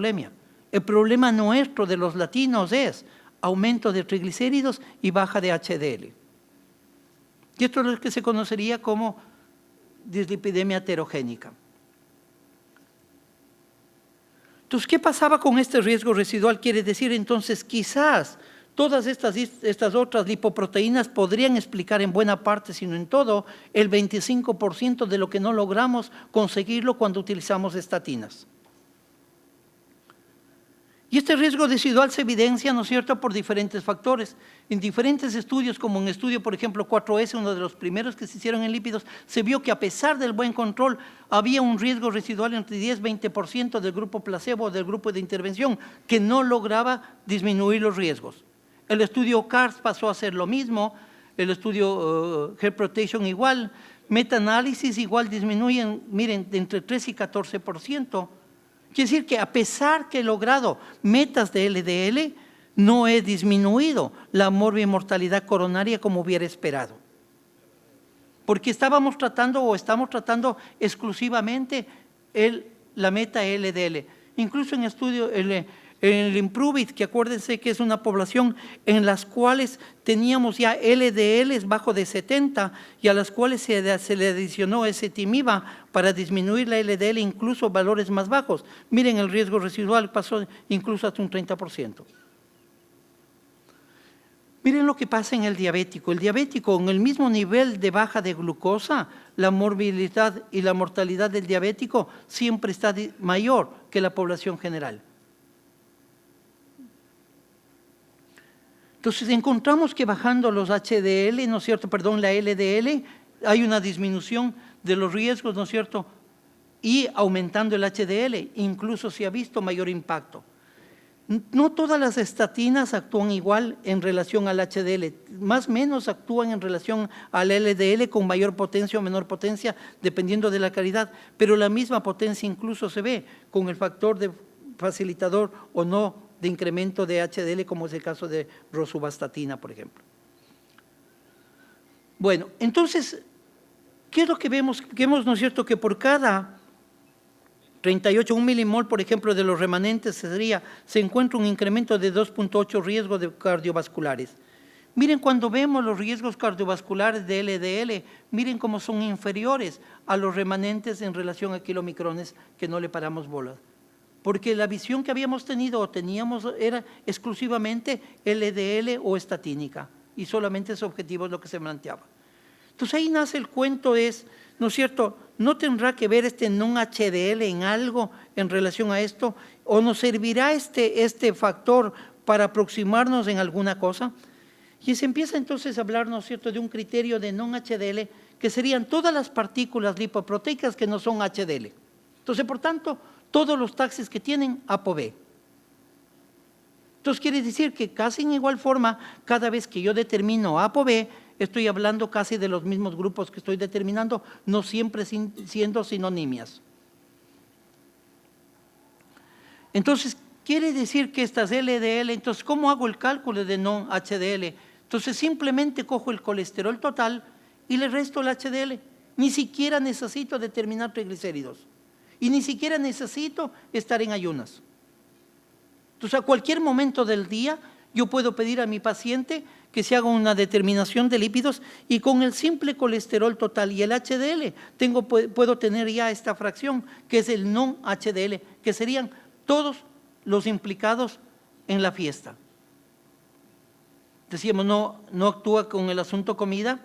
problema. El problema nuestro de los latinos es aumento de triglicéridos y baja de HDL. Y esto es lo que se conocería como dislipidemia heterogénica. Entonces, ¿qué pasaba con este riesgo residual? Quiere decir, entonces, quizás todas estas otras lipoproteínas podrían explicar en buena parte, sino en todo, el 25% de lo que no logramos conseguirlo cuando utilizamos estatinas. Y este riesgo residual se evidencia, ¿no es cierto?, por diferentes factores. En diferentes estudios, como en estudio, por ejemplo, 4S, uno de los primeros que se hicieron en lípidos, se vio que a pesar del buen control, había un riesgo residual entre 10 y 20% del grupo placebo o del grupo de intervención que no lograba disminuir los riesgos. El estudio CARS pasó a ser lo mismo, el estudio Heart Protection igual, metaanálisis igual disminuyen, miren, de entre 3 y 14%. Quiere decir que a pesar que he logrado metas de LDL, no he disminuido la mortalidad coronaria como hubiera esperado. Porque estamos tratando exclusivamente la meta LDL. Incluso en estudio, el Improve It, que acuérdense que es una población en las cuales teníamos ya LDLs bajo de 70 y a las cuales se le adicionó ezetimiba para disminuir la LDL incluso valores más bajos. Miren, el riesgo residual pasó incluso hasta un 30%. Miren lo que pasa en el diabético. El diabético, con el mismo nivel de baja de glucosa, la morbilidad y la mortalidad del diabético siempre está mayor que la población general. Entonces encontramos que bajando los HDL, ¿no es cierto?, perdón, la LDL, hay una disminución de los riesgos, ¿no es cierto?, y aumentando el HDL, incluso se ha visto mayor impacto. No todas las estatinas actúan igual en relación al HDL, más o menos actúan en relación al LDL con mayor potencia o menor potencia, dependiendo de la calidad, pero la misma potencia incluso se ve con el factor de facilitador o no de incremento de HDL, como es el caso de rosuvastatina, por ejemplo. Bueno, entonces, ¿qué es lo que vemos? Vemos, ¿no es cierto?, que por cada 38, 1 milimol, por ejemplo, de los remanentes se encuentra un incremento de 2.8 riesgos de cardiovasculares. Miren, cuando vemos los riesgos cardiovasculares de LDL, miren cómo son inferiores a los remanentes en relación a kilomicrones que no le paramos bola. Porque la visión que habíamos tenido o teníamos era exclusivamente LDL o estatínica y solamente ese objetivo es lo que se planteaba. Entonces ahí nace el cuento, ¿no es cierto?, ¿no tendrá que ver este non-HDL en algo en relación a esto? ¿O nos servirá este factor para aproximarnos en alguna cosa? Y se empieza entonces a hablar, ¿no es cierto?, de un criterio de non-HDL que serían todas las partículas lipoproteicas que no son HDL. Entonces, por tanto, todos los taxis que tienen ApoB. Entonces quiere decir que casi en igual forma, cada vez que yo determino ApoB, estoy hablando casi de los mismos grupos que estoy determinando, no siempre siendo sinonimias. Entonces, quiere decir que estas LDL, entonces, ¿cómo hago el cálculo de non-HDL? Entonces, simplemente cojo el colesterol total y le resto el HDL. Ni siquiera necesito determinar triglicéridos. Y ni siquiera necesito estar en ayunas. Entonces, a cualquier momento del día, yo puedo pedir a mi paciente que se haga una determinación de lípidos y con el simple colesterol total y el HDL, puedo tener ya esta fracción, que es el non-HDL, que serían todos los implicados en la fiesta. Decíamos, no actúa con el asunto comida.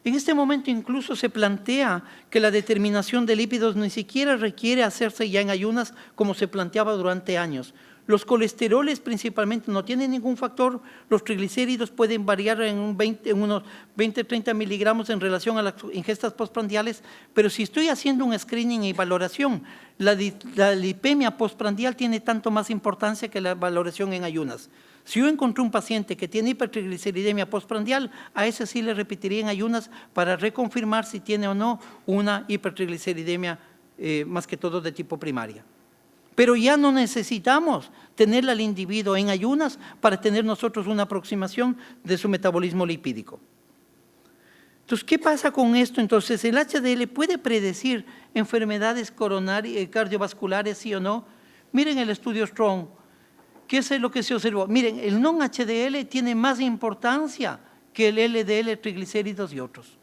En este momento incluso se plantea que la determinación de lípidos ni siquiera requiere hacerse ya en ayunas como se planteaba durante años. Los colesteroles principalmente no tienen ningún factor, los triglicéridos pueden variar en unos 20-30 miligramos en relación a las ingestas postprandiales, pero si estoy haciendo un screening y valoración, la lipemia postprandial tiene tanto más importancia que la valoración en ayunas. Si yo encontré un paciente que tiene hipertrigliceridemia postprandial, a ese sí le repetiría en ayunas para reconfirmar si tiene o no una hipertrigliceridemia, más que todo de tipo primaria. Pero ya no necesitamos tener al individuo en ayunas para tener nosotros una aproximación de su metabolismo lipídico. Entonces, ¿qué pasa con esto? Entonces, ¿el HDL puede predecir enfermedades cardiovasculares, sí o no? Miren el estudio Strong. ¿Qué es lo que se observó? Miren, el non-HDL tiene más importancia que el LDL, triglicéridos y otros.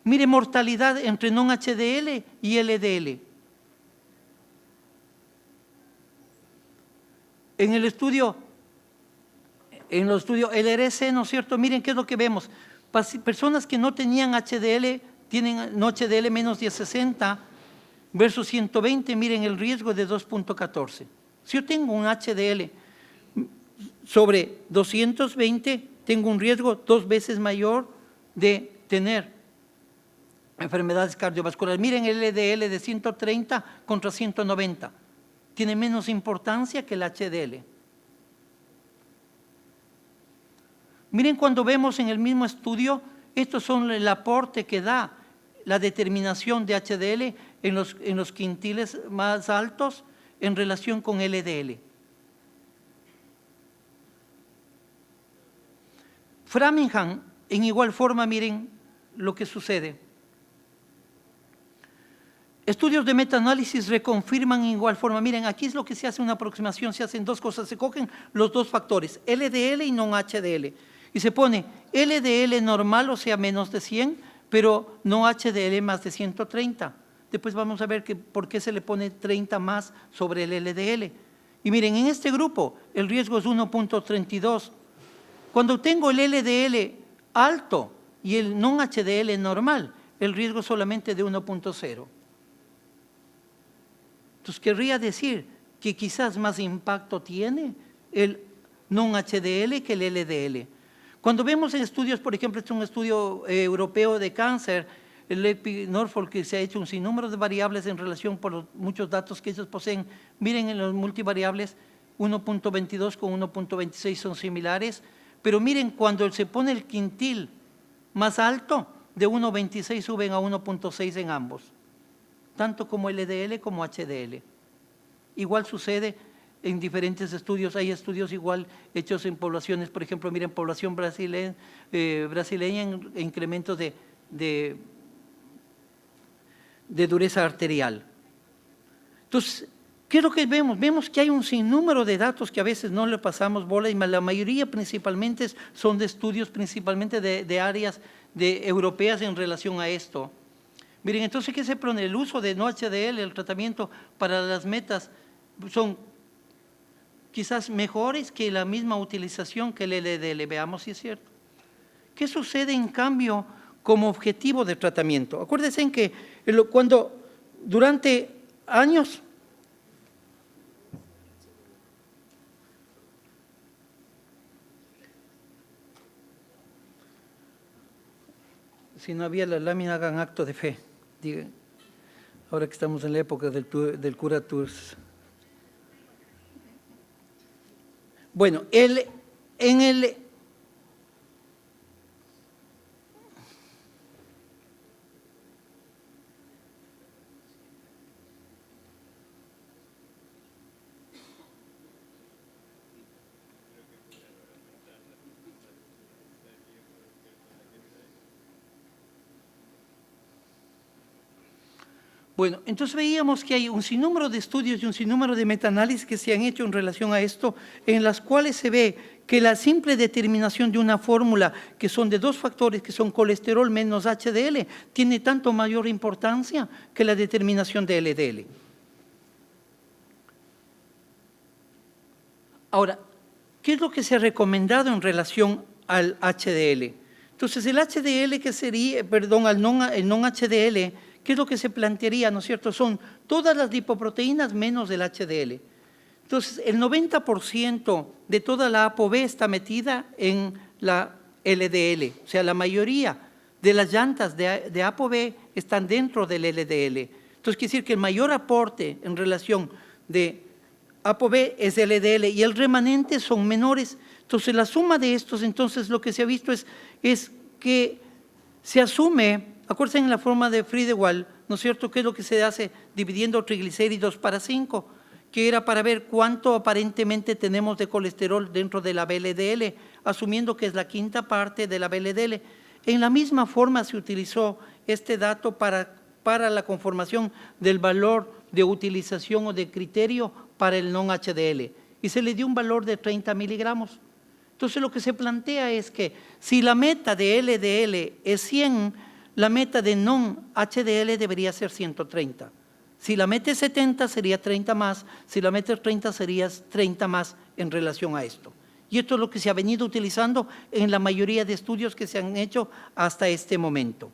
Mire, mortalidad entre non-HDL y LDL. En el estudio LRC, ¿no es cierto? Miren qué es lo que vemos. Personas que no tenían HDL, tienen no HDL menos de 60 versus 120, miren el riesgo de 2.14. Si yo tengo un HDL sobre 220, tengo un riesgo 2 veces mayor de tener enfermedades cardiovasculares. Miren el LDL de 130 contra 190. Tiene menos importancia que el HDL. Miren cuando vemos en el mismo estudio, estos son el aporte que da la determinación de HDL en los quintiles más altos en relación con LDL. Framingham, en igual forma, miren lo que sucede. Estudios de metaanálisis reconfirman en igual forma. Miren, aquí es lo que se hace una aproximación, se hacen dos cosas, se cogen los dos factores, LDL y non-HDL, y se pone LDL normal, o sea, menos de 100, pero no HDL más de 130. Después vamos a ver por qué se le pone 30 más sobre el LDL. Y miren, en este grupo el riesgo es 1.32. Cuando tengo el LDL alto y el non-HDL normal, el riesgo es solamente de 1.0. Entonces, querría decir que quizás más impacto tiene el non-HDL que el LDL. Cuando vemos en estudios, por ejemplo, este es un estudio europeo de cáncer, el EPI-Norfolk, que se ha hecho un sinnúmero de variables en relación por los muchos datos que ellos poseen. Miren en los multivariables, 1.22 con 1.26 son similares, pero miren cuando se pone el quintil más alto, de 1.26 suben a 1.6 en ambos, tanto como LDL como HDL. Igual sucede en diferentes estudios, hay estudios igual hechos en poblaciones, por ejemplo, miren, población brasileña en incrementos de dureza arterial. Entonces, ¿qué es lo que vemos? Vemos que hay un sinnúmero de datos que a veces no le pasamos bola y la mayoría principalmente son de estudios principalmente de áreas europeas en relación a esto. Miren, entonces, ¿qué se pone? El uso de no-HDL, el tratamiento para las metas, son quizás mejores que la misma utilización que el LDL. Veamos si es cierto. ¿Qué sucede en cambio como objetivo de tratamiento? Acuérdense en que cuando durante años si no había la lámina, hagan acto de fe. Digan, ahora que estamos en la época del cura Tours. Bueno, Bueno, entonces veíamos que hay un sinnúmero de estudios y un sinnúmero de metaanálisis que se han hecho en relación a esto, en las cuales se ve que la simple determinación de una fórmula, que son de dos factores, que son colesterol menos HDL, tiene tanto mayor importancia que la determinación de LDL. Ahora, ¿qué es lo que se ha recomendado en relación al HDL? Entonces, el HDL que sería, perdón, el non-HDL, ¿qué es lo que se plantearía, no es cierto? Son todas las lipoproteínas menos el HDL. Entonces, el 90% de toda la ApoB está metida en la LDL. O sea, la mayoría de las llantas de ApoB están dentro del LDL. Entonces, quiere decir que el mayor aporte en relación de ApoB es LDL y el remanente son menores. Entonces, la suma de estos, entonces, lo que se ha visto es que se asume. Acuérdense en la forma de Friedewald, ¿no es cierto?, qué es lo que se hace dividiendo triglicéridos para 5, que era para ver cuánto aparentemente tenemos de colesterol dentro de la VLDL, asumiendo que es la quinta parte de la VLDL. En la misma forma se utilizó este dato para para la conformación del valor de utilización o de criterio para el non-HDL y se le dio un valor de 30 miligramos. Entonces lo que se plantea es que si la meta de LDL es 100, la meta de non-HDL debería ser 130. Si la meta es 70 sería 30 más, si la meta es 30 sería 30 más en relación a esto. Y esto es lo que se ha venido utilizando en la mayoría de estudios que se han hecho hasta este momento.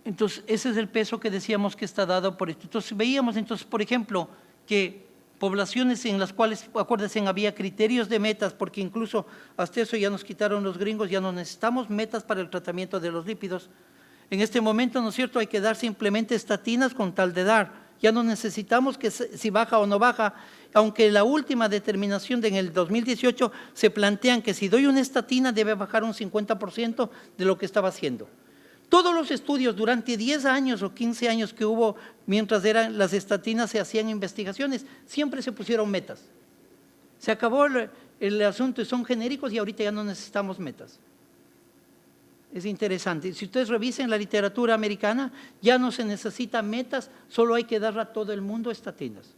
Entonces, ese es el peso que decíamos que está dado por esto. Entonces, veíamos, por ejemplo, que poblaciones en las cuales, acuérdense, había criterios de metas, porque incluso hasta eso ya nos quitaron los gringos, ya no necesitamos metas para el tratamiento de los lípidos. En este momento, ¿no es cierto?, hay que dar simplemente estatinas con tal de dar. Ya no necesitamos que si baja o no baja, aunque la última determinación en el 2018 se plantean que si doy una estatina debe bajar un 50% de lo que estaba haciendo. Todos los estudios durante 10 años o 15 años que hubo, mientras eran las estatinas, se hacían investigaciones, siempre se pusieron metas. Se acabó el asunto y son genéricos y ahorita ya no necesitamos metas. Es interesante. Si ustedes revisen la literatura americana, ya no se necesitan metas, solo hay que dar a todo el mundo estatinas.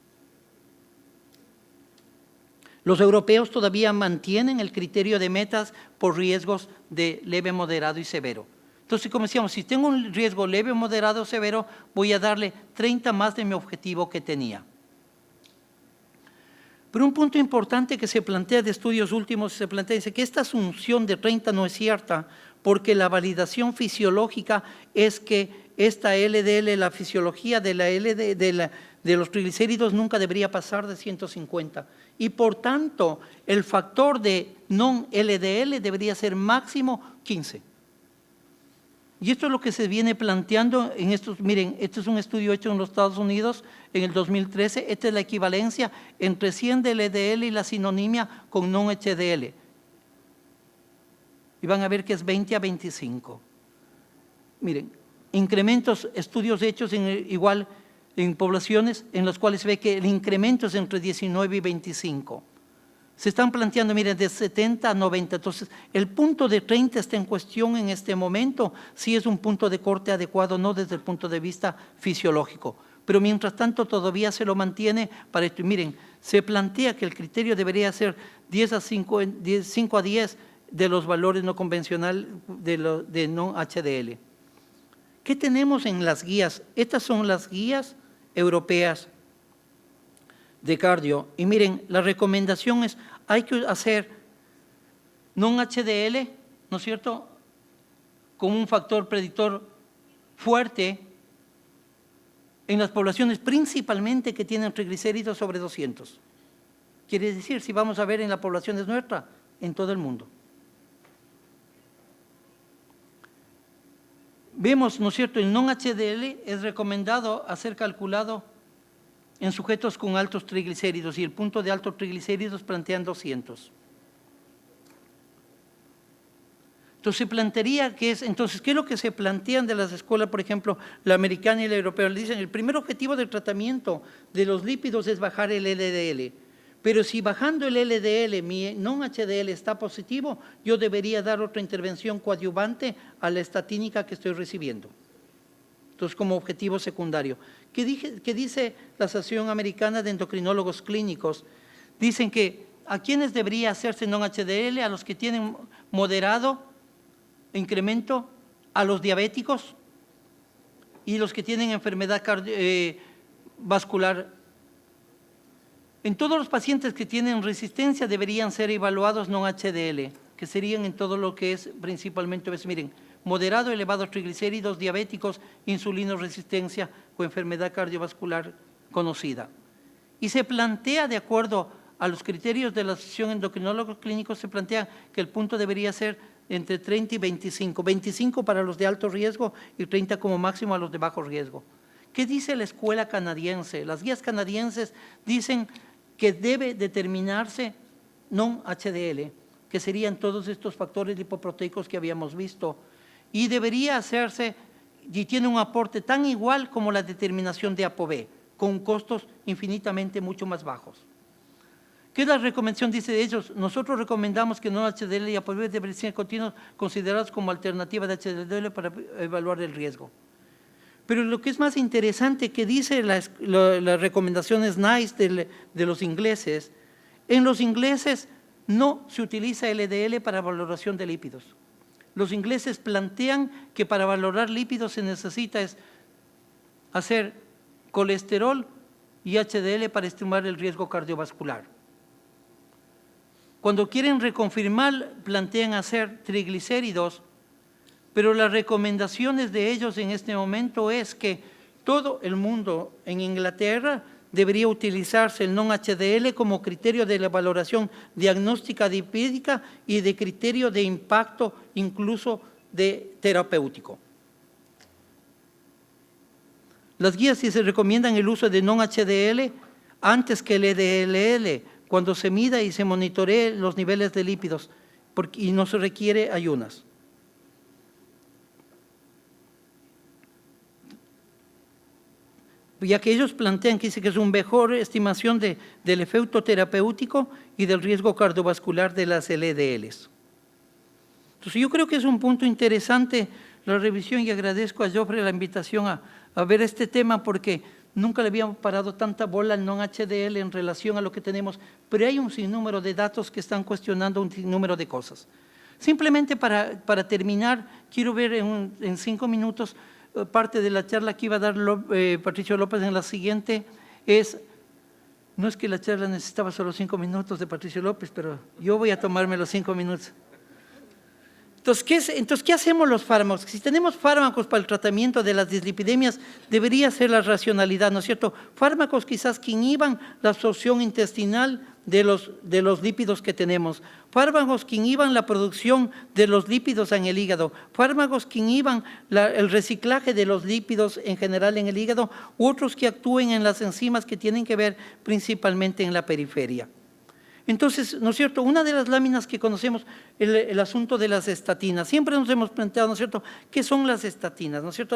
Los europeos todavía mantienen el criterio de metas por riesgos de leve, moderado y severo. Entonces, como decíamos, si tengo un riesgo leve, moderado o severo, voy a darle 30 más de mi objetivo que tenía. Pero un punto importante que se plantea de estudios últimos, se plantea, dice que esta asunción de 30 no es cierta, porque la validación fisiológica es que esta LDL, la fisiología de de los triglicéridos nunca debería pasar de 150. Y por tanto, el factor de non-LDL debería ser máximo 15. Y esto es lo que se viene planteando en estos, miren, este es un estudio hecho en los Estados Unidos en el 2013, esta es la equivalencia entre 100 de LDL y la sinonimia con non-HDL. Y van a ver que es 20 a 25. Miren, incrementos, estudios hechos igual en poblaciones en los cuales se ve que el incremento es entre 19 y 25. Se están planteando, miren, de 70 a 90. Entonces, el punto de 30 está en cuestión en este momento, si es un punto de corte adecuado, no desde el punto de vista fisiológico. Pero mientras tanto todavía se lo mantiene para esto. Y miren, se plantea que el criterio debería ser 5 a 10 de los valores no convencionales de non-HDL. ¿Qué tenemos en las guías? Estas son las guías europeas de cardio. Y miren, la recomendación es, hay que hacer non-HDL, ¿no es cierto?, como un factor predictor fuerte en las poblaciones principalmente que tienen triglicéridos sobre 200. Quiere decir, si vamos a ver en la población es nuestra, en todo el mundo. Vemos, ¿no es cierto?, el non-HDL es recomendado a ser calculado en sujetos con altos triglicéridos y el punto de altos triglicéridos plantean 200. Entonces se plantearía que es, entonces, ¿qué es lo que se plantean de las escuelas, por ejemplo, la americana y la europea? Le dicen, el primer objetivo del tratamiento de los lípidos es bajar el LDL, pero si bajando el LDL, mi non-HDL está positivo, yo debería dar otra intervención coadyuvante a la estatínica que estoy recibiendo. Entonces, como objetivo secundario. ¿Qué dice la Asociación Americana de Endocrinólogos Clínicos? Dicen que a quienes debería hacerse non-HDL, a los que tienen moderado incremento, a los diabéticos y los que tienen enfermedad vascular. En todos los pacientes que tienen resistencia deberían ser evaluados non-HDL, que serían en todo lo que es principalmente, miren, moderado, elevados triglicéridos, diabéticos, insulinoresistencia o enfermedad cardiovascular conocida. Y se plantea, de acuerdo a los criterios de la Asociación de Endocrinólogos Clínicos, se plantea que el punto debería ser entre 30 y 25. 25 para los de alto riesgo y 30 como máximo a los de bajo riesgo. ¿Qué dice la escuela canadiense? Las guías canadienses dicen que debe determinarse non-HDL, que serían todos estos factores lipoproteicos que habíamos visto, y debería hacerse, y tiene un aporte tan igual como la determinación de ApoB, con costos infinitamente mucho más bajos. ¿Qué es la recomendación? Dice de ellos, nosotros recomendamos que non-HDL y apoyo deberían ser continuos considerados como alternativa de HDL para evaluar el riesgo. Pero lo que es más interesante que dice las recomendaciones NICE de los ingleses, en los ingleses no se utiliza LDL para valoración de lípidos. Los ingleses plantean que para valorar lípidos se necesita hacer colesterol y HDL para estimar el riesgo cardiovascular. Cuando quieren reconfirmar, plantean hacer triglicéridos, pero las recomendaciones de ellos en este momento es que todo el mundo en Inglaterra debería utilizarse el non-HDL como criterio de la valoración diagnóstica lipídica y de criterio de impacto incluso de terapéutico. Las guías sí se recomiendan el uso de non-HDL antes que el LDL, cuando se mida y se monitoree los niveles de lípidos y no se requiere ayunas. Ya que ellos plantean que dice que es una mejor estimación del efecto terapéutico y del riesgo cardiovascular de las LDLs. Entonces yo creo que es un punto interesante la revisión y agradezco a Joffre la invitación a ver este tema porque nunca le habíamos parado tanta bola al non-HDL en relación a lo que tenemos, pero hay un sinnúmero de datos que están cuestionando un sinnúmero de cosas. Simplemente para terminar, quiero ver en 5 minutos parte de la charla que iba a dar Patricio López en la siguiente no es que la charla necesitaba solo 5 minutos de Patricio López, pero yo voy a tomarme los 5 minutos. Entonces, ¿qué hacemos los fármacos? Si tenemos fármacos para el tratamiento de las dislipidemias, debería ser la racionalidad, ¿no es cierto? Fármacos quizás que inhiban la absorción intestinal de los lípidos que tenemos, fármacos que inhiban la producción de los lípidos en el hígado, fármacos que inhiban el reciclaje de los lípidos en general en el hígado, u otros que actúen en las enzimas que tienen que ver principalmente en la periferia. Entonces, ¿no es cierto? Una de las láminas que conocemos, el asunto de las estatinas. Siempre nos hemos planteado, ¿no es cierto?, ¿qué son las estatinas? ¿No es cierto?